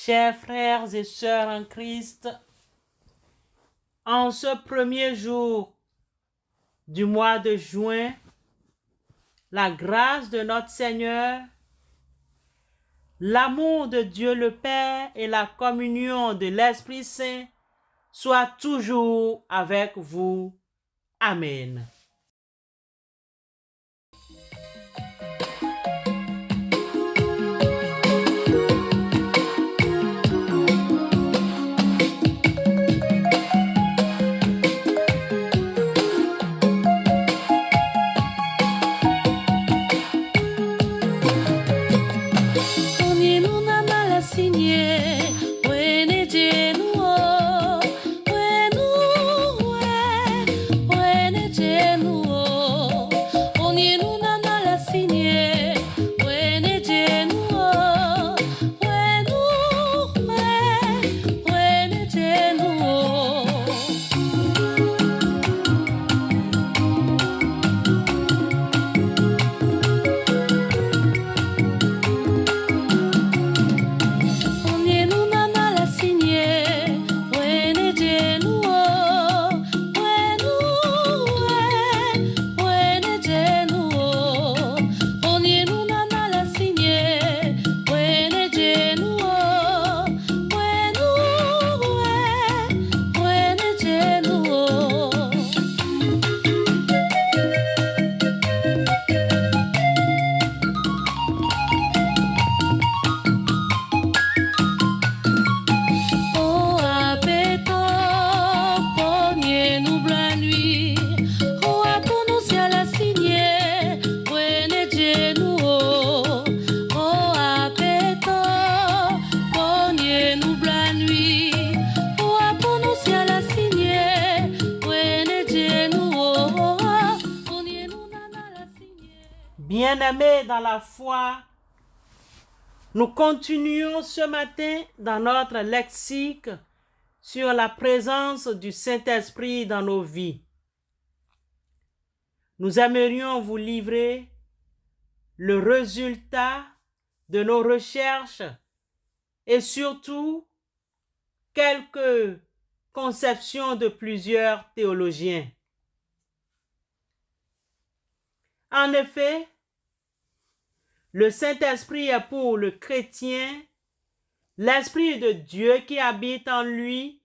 Chers frères et sœurs en Christ, en ce premier jour du mois de juin, la grâce de notre Seigneur, l'amour de Dieu le Père et la communion de l'Esprit Saint soient toujours avec vous. Amen. Bien-aimés dans la foi, nous continuons ce matin dans notre lexique sur la présence du Saint-Esprit dans nos vies. Nous aimerions vous livrer le résultat de nos recherches et surtout quelques conceptions de plusieurs théologiens. En effet, le Saint-Esprit est pour le chrétien l'Esprit de Dieu qui habite en lui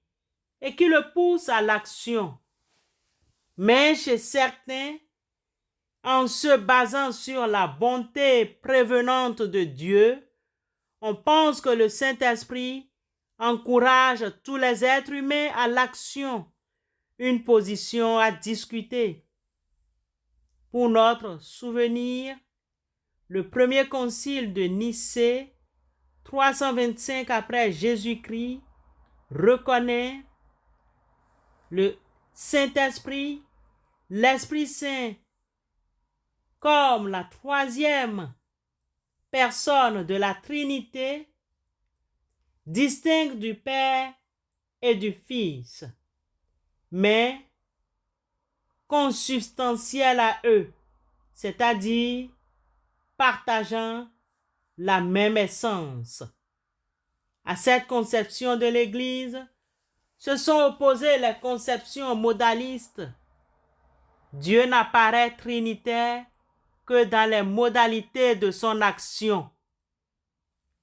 et qui le pousse à l'action. Mais chez certains, en se basant sur la bonté prévenante de Dieu, on pense que le Saint-Esprit encourage tous les êtres humains à l'action, une position à discuter. Pour notre souvenir, le premier concile de Nicée, 325 après Jésus-Christ, reconnaît le Saint-Esprit, l'Esprit Saint, comme la troisième personne de la Trinité, distincte du Père et du Fils, mais consubstantielle à eux, c'est-à-dire partageant la même essence. À cette conception de l'Église se sont opposées les conceptions modalistes. Dieu n'apparaît trinitaire que dans les modalités de son action.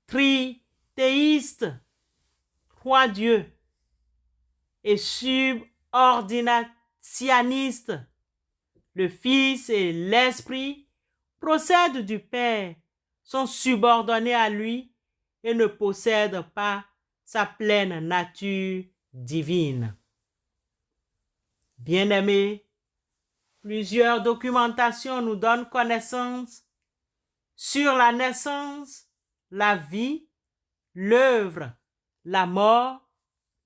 Trithéiste, trois dieux, et subordinationniste, le Fils et l'Esprit procèdent du Père, sont subordonnés à lui et ne possèdent pas sa pleine nature divine. Bien-aimés, plusieurs documentations nous donnent connaissance sur la naissance, la vie, l'œuvre, la mort,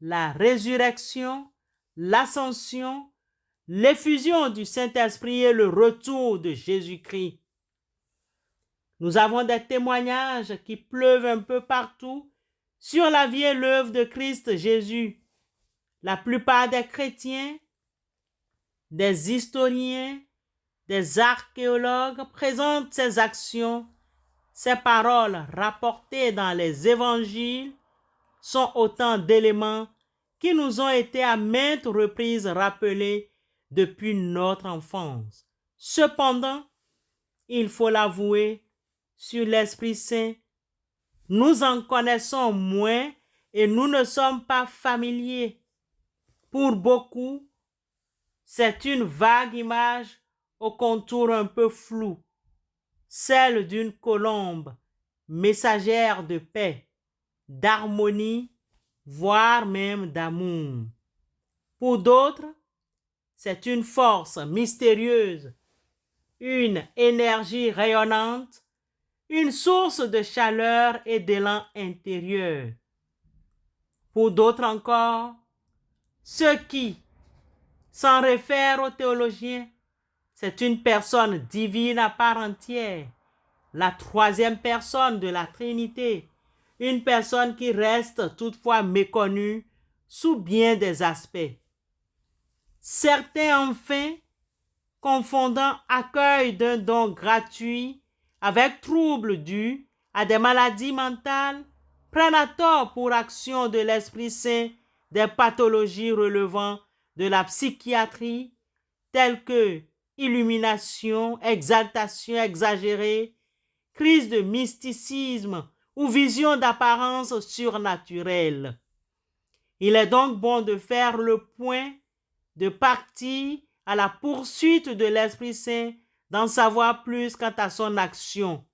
la résurrection, l'ascension, l'effusion du Saint-Esprit et le retour de Jésus-Christ. Nous avons des témoignages qui pleuvent un peu partout sur la vie et l'œuvre de Christ Jésus. La plupart des chrétiens, des historiens, des archéologues présentent ces actions, ces paroles rapportées dans les évangiles sont autant d'éléments qui nous ont été à maintes reprises rappelés depuis notre enfance. Cependant, il faut l'avouer, sur l'Esprit Saint, nous en connaissons moins et nous ne sommes pas familiers. Pour beaucoup, c'est une vague image au contour un peu flou, celle d'une colombe, messagère de paix, d'harmonie, voire même d'amour. Pour d'autres, c'est une force mystérieuse, une énergie rayonnante, une source de chaleur et d'élan intérieur. Pour d'autres encore, ceux qui s'en réfèrent aux théologiens, c'est une personne divine à part entière, la troisième personne de la Trinité, une personne qui reste toutefois méconnue sous bien des aspects. Certains, enfin, confondant accueil d'un don gratuit avec trouble dû à des maladies mentales, prennent à tort pour action de l'Esprit Saint des pathologies relevant de la psychiatrie, telles que illumination, exaltation exagérée, crise de mysticisme ou vision d'apparence surnaturelle. Il est donc bon de faire le point, de partir à la poursuite de l'Esprit Saint, d'en savoir plus quant à son action.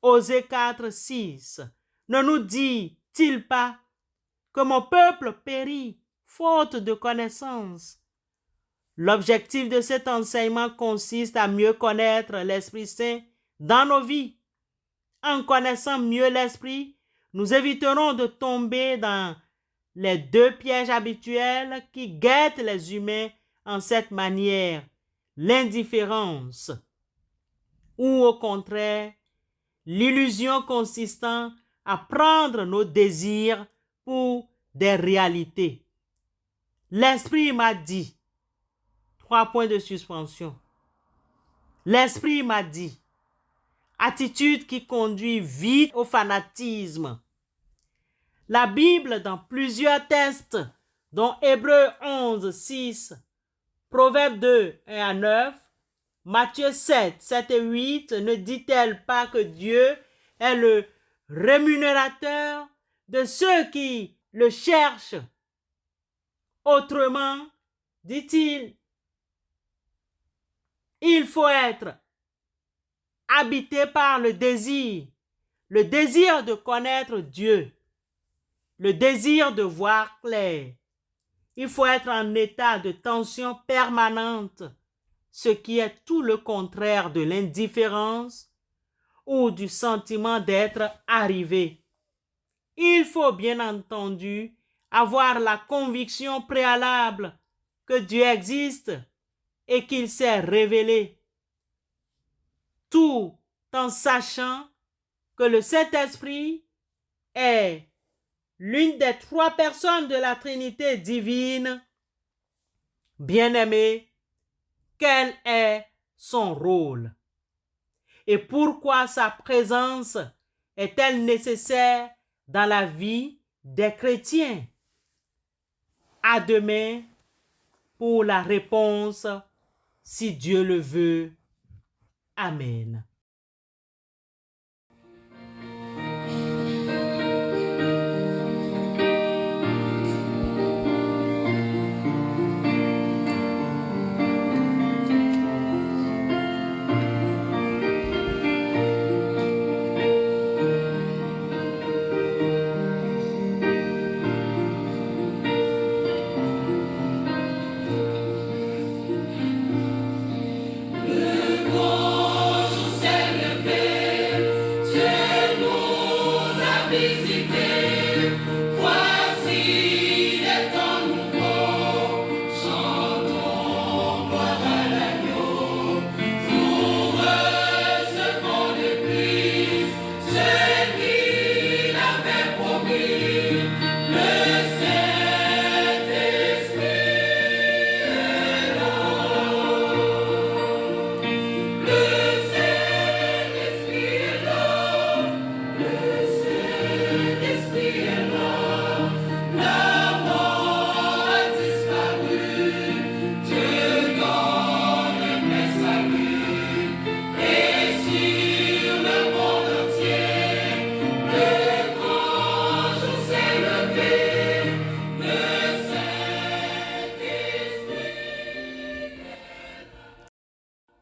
Osée 4, 6. Ne nous dit-il pas que mon peuple périt faute de connaissance? L'objectif de cet enseignement consiste à mieux connaître l'Esprit Saint dans nos vies. En connaissant mieux l'Esprit, nous éviterons de tomber dans les deux pièges habituels qui guettent les humains en cette manière, l'indifférence ou au contraire, l'illusion consistant à prendre nos désirs pour des réalités. L'Esprit m'a dit, 3 points de suspension. L'Esprit m'a dit, attitude qui conduit vite au fanatisme. La Bible, dans plusieurs textes, dont Hébreux 11, 6, Proverbes 2, 1 à 9, Matthieu 7, 7 et 8, ne dit-elle pas que Dieu est le rémunérateur de ceux qui le cherchent? Autrement, dit-il, il faut être habité par le désir de connaître Dieu, le désir de voir clair. Il faut être en état de tension permanente, ce qui est tout le contraire de l'indifférence ou du sentiment d'être arrivé. Il faut bien entendu avoir la conviction préalable que Dieu existe et qu'il s'est révélé, tout en sachant que le Saint-Esprit est l'une des 3 personnes de la Trinité divine. Bien-aimé, quel est son rôle? Et pourquoi sa présence est-elle nécessaire dans la vie des chrétiens? À demain pour la réponse, si Dieu le veut. Amen.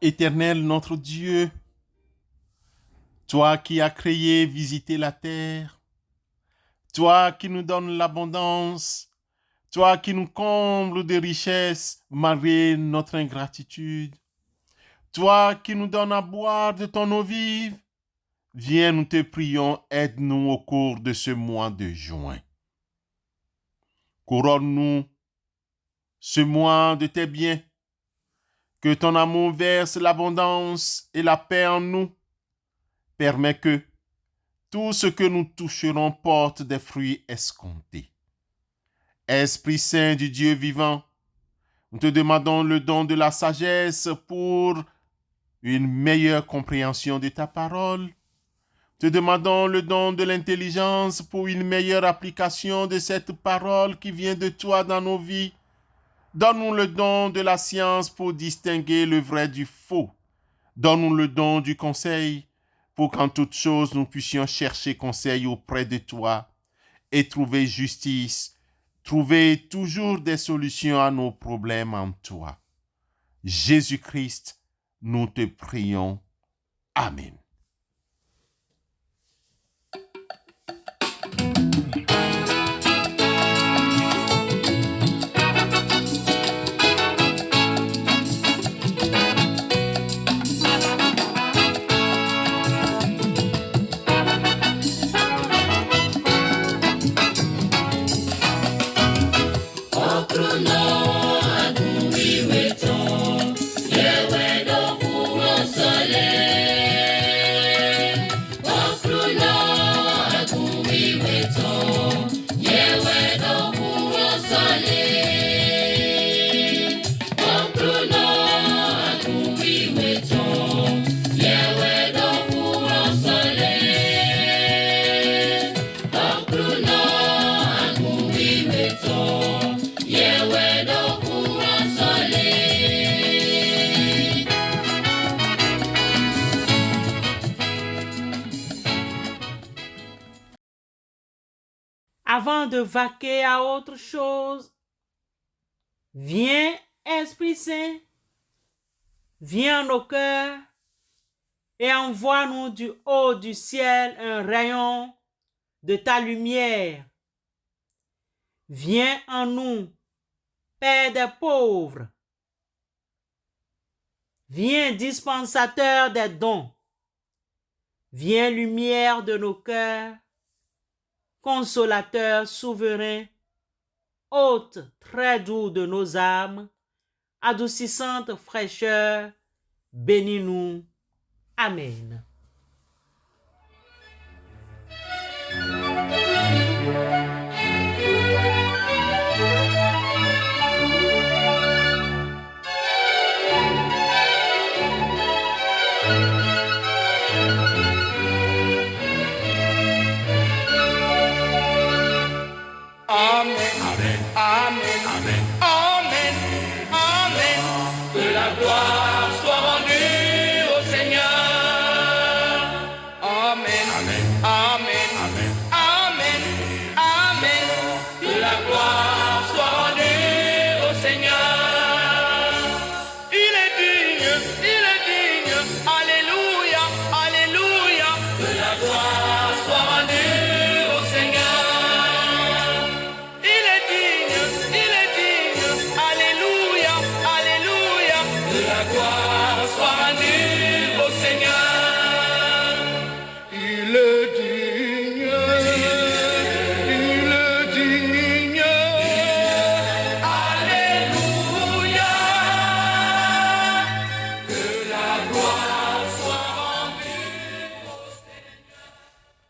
Éternel notre Dieu, toi qui as créé, visité la terre, toi qui nous donnes l'abondance, toi qui nous combles de richesses malgré notre ingratitude, toi qui nous donnes à boire de ton eau vive, viens, nous te prions, aide-nous au cours de ce mois de juin. Couronne-nous ce mois de tes biens, que ton amour verse l'abondance et la paix en nous. Permets que tout ce que nous toucherons porte des fruits escomptés. Esprit Saint du Dieu vivant, nous te demandons le don de la sagesse pour une meilleure compréhension de ta parole. Te demandons le don de l'intelligence pour une meilleure application de cette parole qui vient de toi dans nos vies. Donne-nous le don de la science pour distinguer le vrai du faux. Donne-nous le don du conseil pour qu'en toute chose nous puissions chercher conseil auprès de toi et trouver justice, trouver toujours des solutions à nos problèmes en toi. Jésus-Christ, nous te prions. Amen. Avant de vaquer à autre chose, viens, Esprit Saint, viens en nos cœurs et envoie-nous du haut du ciel un rayon de ta lumière. Viens en nous, Père des pauvres. Viens, dispensateur des dons. Viens, lumière de nos cœurs. Consolateur souverain, hôte très doux de nos âmes, adoucissante fraîcheur, bénis-nous. Amen. Alléluia, alléluia, que la gloire soit rendue